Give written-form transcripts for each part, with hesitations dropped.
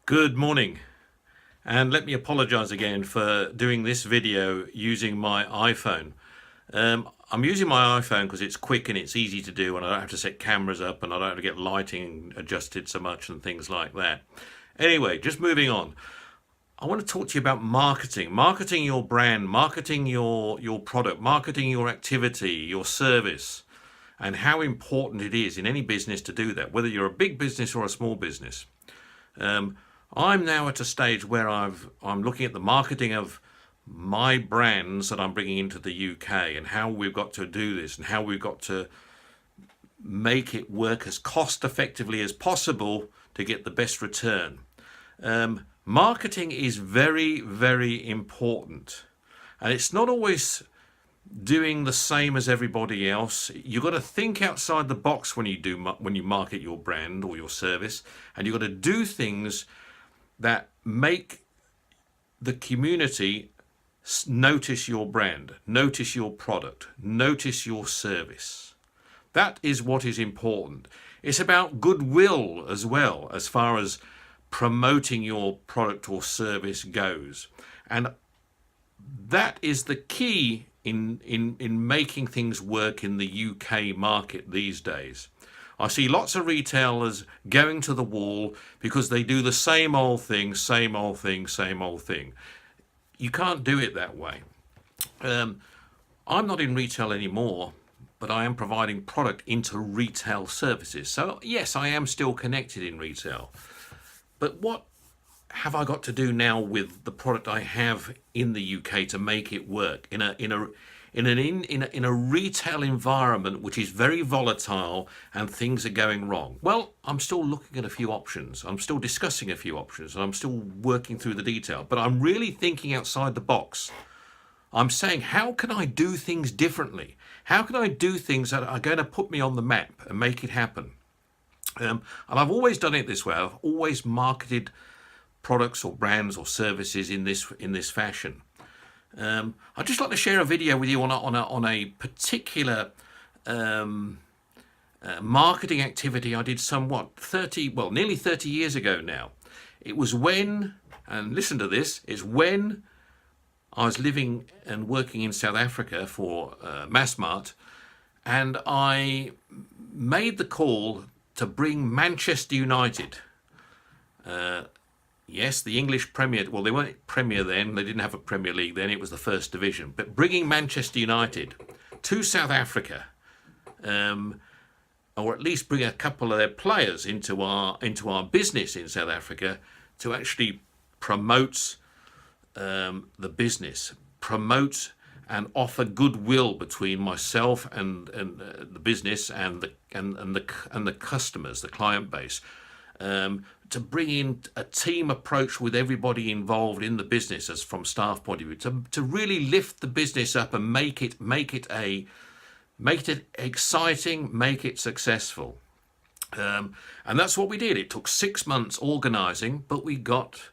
Good morning, and let me apologize again for doing this video using my iPhone. I'm using my iPhone because it's quick and it's easy to do, and I don't have to set cameras up and I don't have to get lighting adjusted so much and things like that. Anyway, just moving on. I want to talk to you about marketing your brand, marketing your product, marketing your activity, your service, and how important it is in any business to do that, whether you're a big business or a small business. Um, I'm now at a stage where I'm looking at the marketing of my brands that I'm bringing into the UK and how we've got to do this and how we've got to make it work as cost effectively as possible to get the best return. Marketing is very, very important, and it's not always doing the same as everybody else. You've got to think outside the box when you market your brand or your service, and you've got to do things that make the community notice your brand, notice your product, notice your service. That is what is important. It's about goodwill as well, as far as promoting your product or service goes. And that is the key in making things work in the UK market these days. I see lots of retailers going to the wall because they do the same old thing, same old thing, same old thing. You can't do it that way. I'm not in retail anymore, but I am providing product into retail services. So yes, I am still connected in retail. But what have I got to do now with the product I have in the UK to make it work in a retail environment which is very volatile and things are going wrong? Well, I'm still looking at a few options. I'm still discussing a few options, and I'm still working through the detail. But I'm really thinking outside the box. I'm saying, how can I do things differently? How can I do things that are going to put me on the map and make it happen? And I've always done it this way. I've always marketed products or brands or services in this fashion. I'd just like to share a video with you on a particular marketing activity I did nearly 30 years ago now. It was when, and listen to this, it's when I was living and working in South Africa for Massmart, and I made the call to bring Manchester United. Yes, the English Premier, well, they weren't Premier then, they didn't have a Premier League then, it was the First Division. But bringing Manchester United to South Africa, or at least bring a couple of their players into our business in South Africa to actually promote the business, promote and offer goodwill between myself and the business and the customers, the client base, to bring in a team approach with everybody involved in the business, as from staff point of view, to really lift the business up and make it exciting, make it successful. And that's what we did. It took 6 months organising, but we got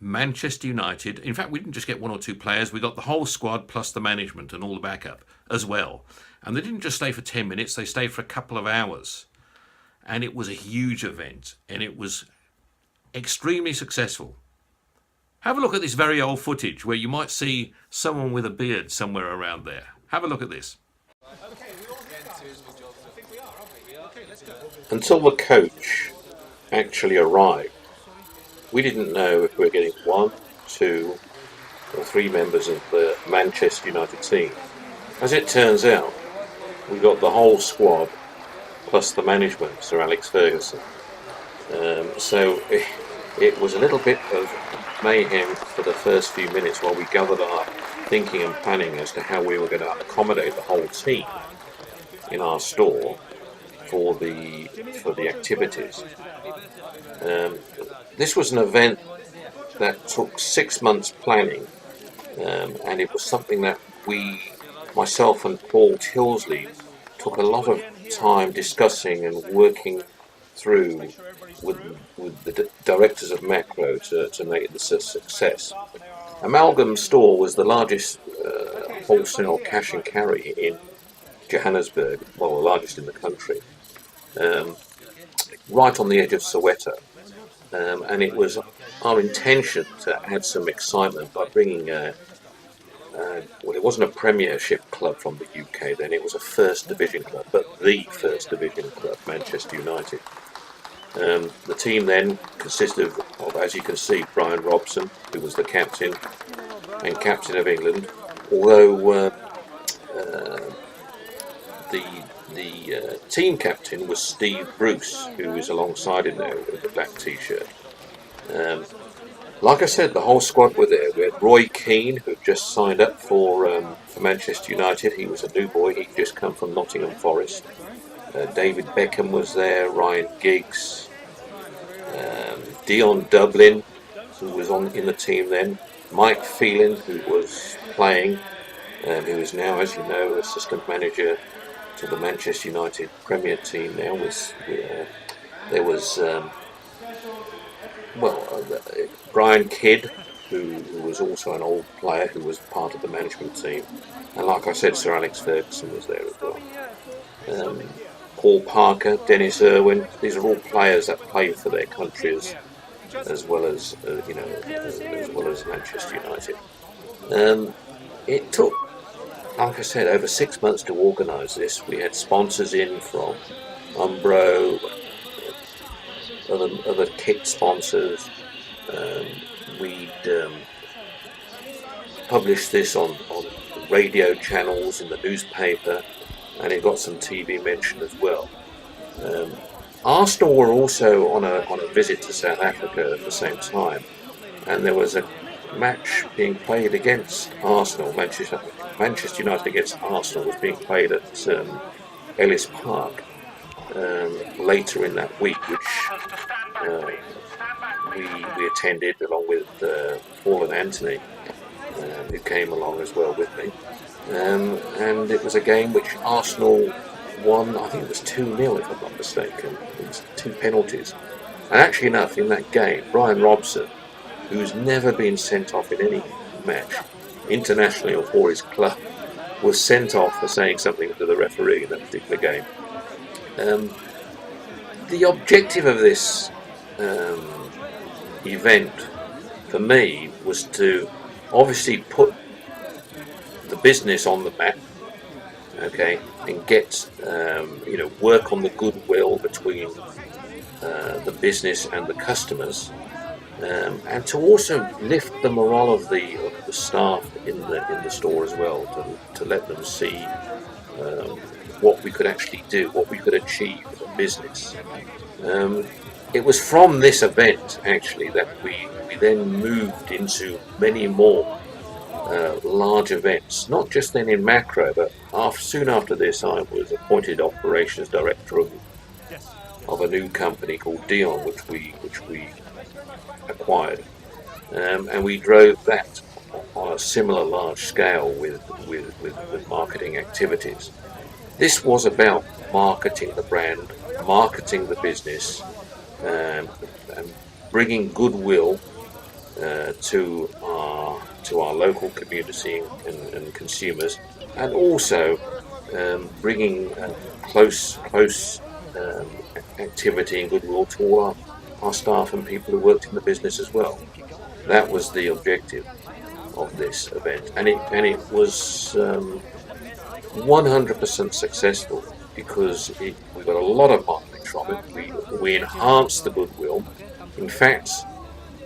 Manchester United. In fact, we didn't just get one or two players, we got the whole squad plus the management and all the backup as well. And they didn't just stay for 10 minutes, they stayed for a couple of hours. And it was a huge event, and it was extremely successful. Have a look at this very old footage where you might see someone with a beard somewhere around there. Have a look at this. Until the coach actually arrived, we didn't know if we were getting 1, 2, or 3 members of the Manchester United team. As it turns out, we got the whole squad plus the management, Sir Alex Ferguson. So it was a little bit of mayhem for the first few minutes while we gathered our thinking and planning as to how we were going to accommodate the whole team in our store for the activities. This was an event that took 6 months planning, and it was something that myself and Paul Tilsley, took a lot of time discussing and working through with the directors of Macro to make this a success. Amalgam Store was the largest wholesale cash and carry in Johannesburg, well, the largest in the country, right on the edge of Soweto. and it was our intention to add some excitement by bringing well, it wasn't a Premiership club from the UK then, it was a First Division club, but the First Division club, Manchester United. The team then consisted of, as you can see, Brian Robson, who was the captain and captain of England, although the team captain was Steve Bruce, who was alongside him there with the black t-shirt. Like I said, the whole squad were there. We had Roy Keane, who just signed up for Manchester United. He was a new boy. He'd just come from Nottingham Forest. David Beckham was there. Ryan Giggs, Dion Dublin, who was in the team then. Mike Phelan, who was playing, who is now, as you know, assistant manager to the Manchester United Premier team. Now there was. Brian Kidd, who was also an old player who was part of the management team. And like I said, Sir Alex Ferguson was there as well. Paul Parker, Dennis Irwin, these are all players that played for their countries as well as, as well as Manchester United. It took, like I said, over 6 months to organise this. We had sponsors in from Umbro, other kit sponsors. We'd published this on radio channels, in the newspaper, and it got some TV mention as well. Arsenal were also on a visit to South Africa at the same time, and there was a match being played against Arsenal. Manchester United against Arsenal was being played at Ellis Park later in that week, which we attended along with Paul and Anthony, who came along as well with me. And it was a game which Arsenal won. I think it was 2-0 if I'm not mistaken. It was 2 penalties. And actually enough, in that game, Brian Robson, who's never been sent off in any match, internationally or for his club, was sent off for saying something to the referee in that particular game. The objective of this event for me was to obviously put the business on the map, okay, and get work on the goodwill between the business and the customers, and to also lift the morale of the staff in the store as well, to let them see what we could actually do, what we could achieve in the business. It was from this event actually that we then moved into many more large events, not just then in macro, but soon after this I was appointed operations director of a new company called Dion, which we acquired, and we drove that on a similar large scale with marketing activities. This was about marketing the brand, marketing the business, and bringing goodwill to our local community and consumers, and also bringing close activity and goodwill to all our staff and people who worked in the business as well. That was the objective of this event, and it was 100% successful, because we got a lot of marketing from it. We enhanced the goodwill. In fact,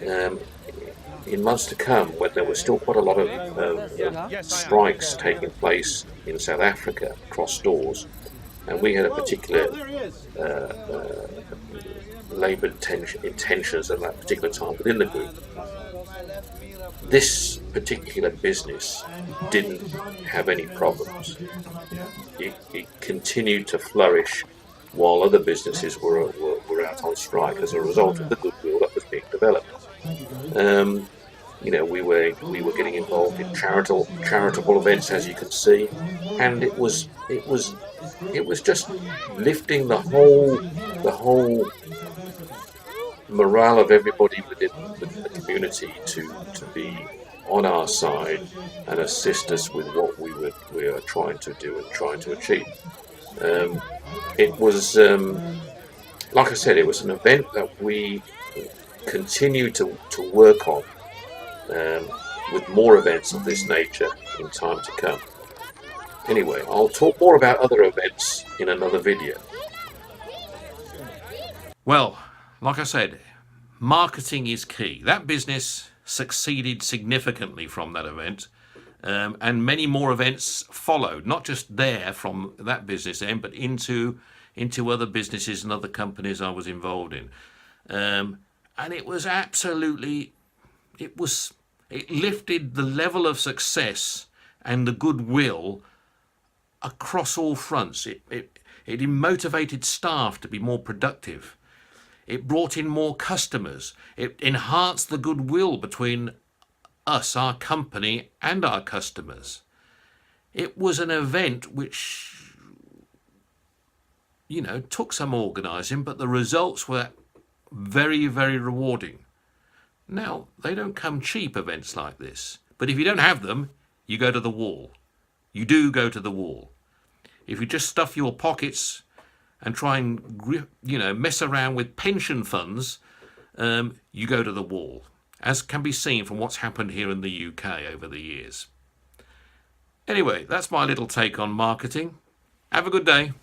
in months to come, when there was still quite a lot of strikes taking place in South Africa across stores, and we had a particular labour intentions at that particular time within the group. This particular business didn't have any problems. It continued to flourish while other businesses were out on strike as a result of the goodwill that was being developed. We were getting involved in charitable events, as you can see, and it was just lifting the whole morale of everybody within the community to be on our side and assist us with what we were trying to do and trying to achieve. It was, like I said, it was an event that we continue to work on with more events of this nature in time to come. Anyway, I'll talk more about other events in another video. Well, like I said, marketing is key. That business succeeded significantly from that event, and many more events followed, not just there from that business end, but into other businesses and other companies I was involved in. And it was absolutely, it lifted the level of success and the goodwill across all fronts. It motivated staff to be more productive. It brought in more customers. It enhanced the goodwill between us, our company, and our customers. It was an event which, took some organising, but the results were very, very rewarding. Now, they don't come cheap, events like this, but if you don't have them, you go to the wall. You do go to the wall. If you just stuff your pockets and try and, mess around with pension funds, you go to the wall, as can be seen from what's happened here in the UK over the years. Anyway, that's my little take on marketing. Have a good day.